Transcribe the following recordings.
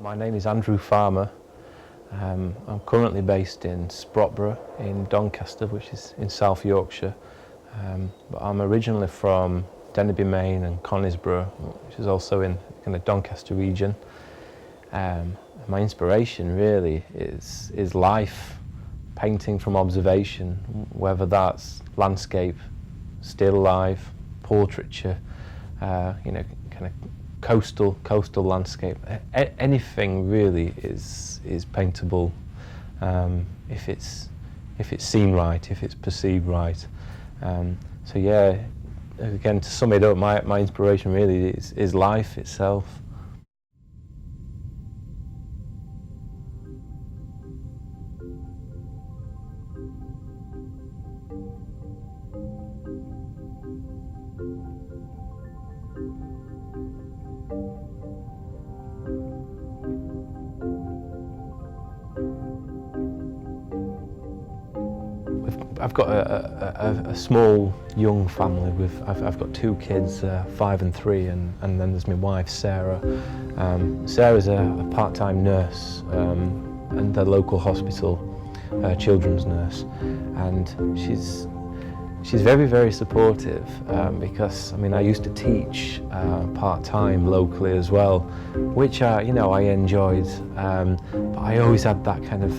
My name is Andrew Farmer. I'm currently based in Spotbrough in Doncaster, which is in South Yorkshire. But I'm originally from Denby, Maine and Conisbrough, which is also in kind of Doncaster region. My inspiration really is life, painting from observation, whether that's landscape, still life, portraiture, kind of coastal landscape. Anything really is paintable if it's seen right, if it's perceived right. So yeah, again, to sum it up, my inspiration really is life itself. I've got a small young family I've got two kids, 5 and 3, and then there's my wife Sarah. Sarah's a part-time nurse in the local hospital, children's nurse, and she's very, very supportive because I used to teach part-time locally as well, which I enjoyed, but I always had that kind of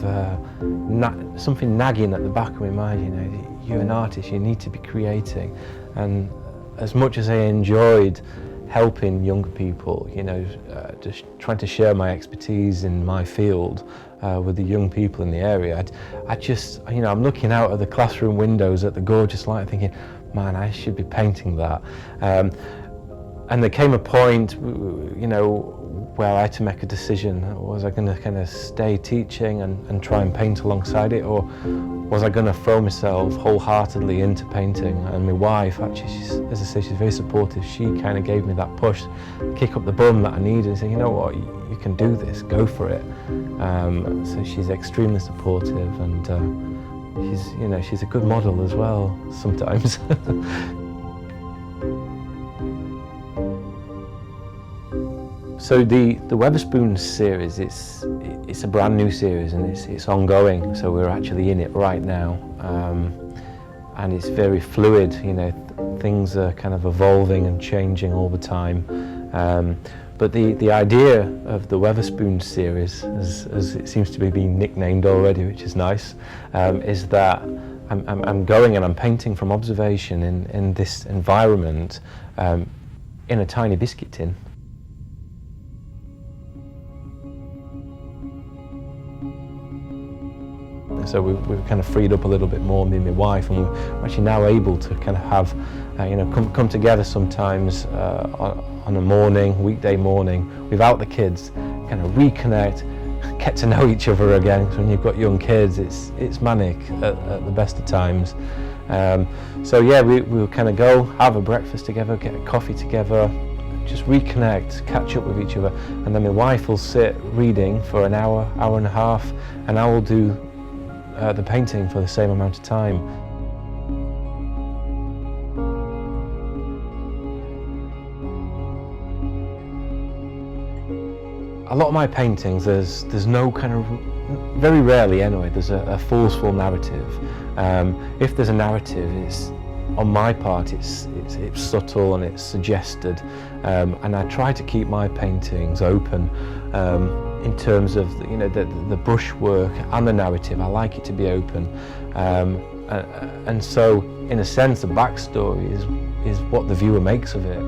something nagging at the back of my mind. You're an artist, you need to be creating, and as much as I enjoyed helping younger people, just trying to share my expertise in my field with the young people in the area, I'm looking out of the classroom windows at the gorgeous light thinking, man, I should be painting that. And there came a point, where I had to make a decision. Was I going to kind of stay teaching and try and paint alongside it, or was I going to throw myself wholeheartedly into painting? And my wife, actually, as I say, she's very supportive. She kind of gave me that push, kick up the bum that I needed, and say, you know what, you can do this, go for it. So she's extremely supportive, and she's a good model as well sometimes. So the Weatherspoons series, it's a brand new series, and it's ongoing. So we're actually in it right now, and it's very fluid. Things are kind of evolving and changing all the time. But the idea of the Weatherspoons series, as it seems to be being nicknamed already, which is nice, is that I'm going and I'm painting from observation in this environment in a tiny biscuit tin. So we've kind of freed up a little bit more, me and my wife, and we're actually now able to kind of have, come together sometimes on a weekday morning, without the kids, kind of reconnect, get to know each other again. So when you've got young kids, it's manic at the best of times. So yeah, we'll kind of go, have a breakfast together, get a coffee together, just reconnect, catch up with each other, and then my wife will sit reading for an hour and a half, and I will do the painting for the same amount of time. A lot of my paintings, there's no kind of, very rarely anyway, there's a forceful narrative. If there's a narrative, it's on my part, it's subtle and it's suggested, and I try to keep my paintings open in terms of the brushwork and the narrative. I like it to be open, and so in a sense the backstory is what the viewer makes of it.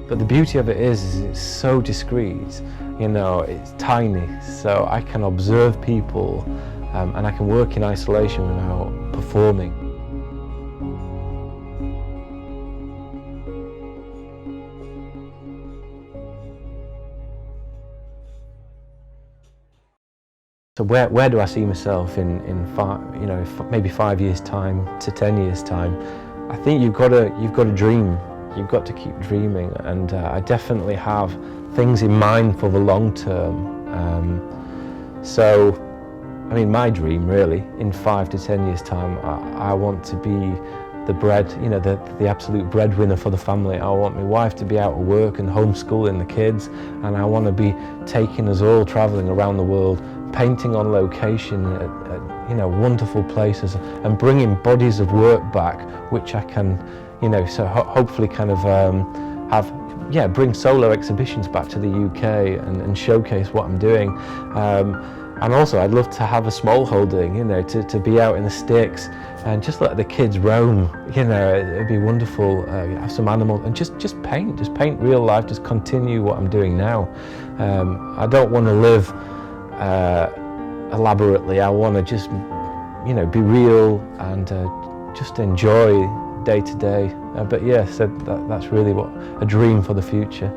But the beauty of it is it's so discreet, it's tiny, so I can observe people and I can work in isolation without performing. So where do I see myself in maybe 5 years' time to 10 years' time? I think you've got to dream. You've got to keep dreaming, and I definitely have things in mind for the long term. So, my dream really, in 5 to 10 years' time, I want to be the bread, you know, the absolute breadwinner for the family. I want my wife to be out at work and homeschooling the kids, and I want to be taking us all traveling around the world, painting on location at you know, wonderful places, and bringing bodies of work back, which I can, you know, so hopefully kind of bring solo exhibitions back to the UK and showcase what I'm doing. And also I'd love to have a small holding, you know, to be out in the sticks and just let the kids roam, you know. It'd be wonderful, have some animals and just paint real life, just continue what I'm doing now. I don't want to live elaborately. I want to just, you know, be real and just enjoy day to day. But yeah, so that's really what a dream for the future.